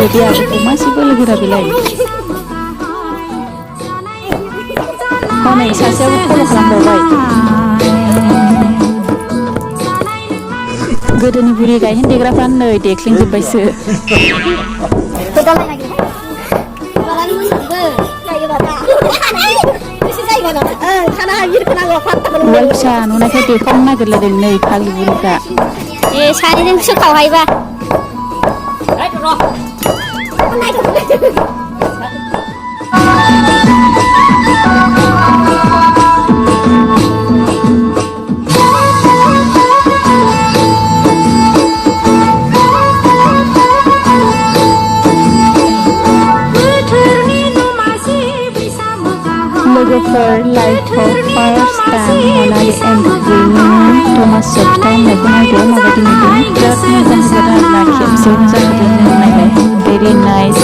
Jadi aku masih boleh bilang. Oh nih, saya follow खालामबावबाय. गोदोनि बुरि गायहेन देग्राफ्रा नै देख्लिंजोब्बायसो. उवाल फिसा नुनायखाय देखावनो नागिरलायदों नै फाग्लि बुरिफ्रा. सानैजों सोखावहायबा. लोगोफोर लाइटआव first time Manali and green थमास जोबथा होननायखौ नायदो माबायदि नुदों बिराद मोजां जादों आरोना खेबसेयावनो जादों नायलाय भेरि नाइस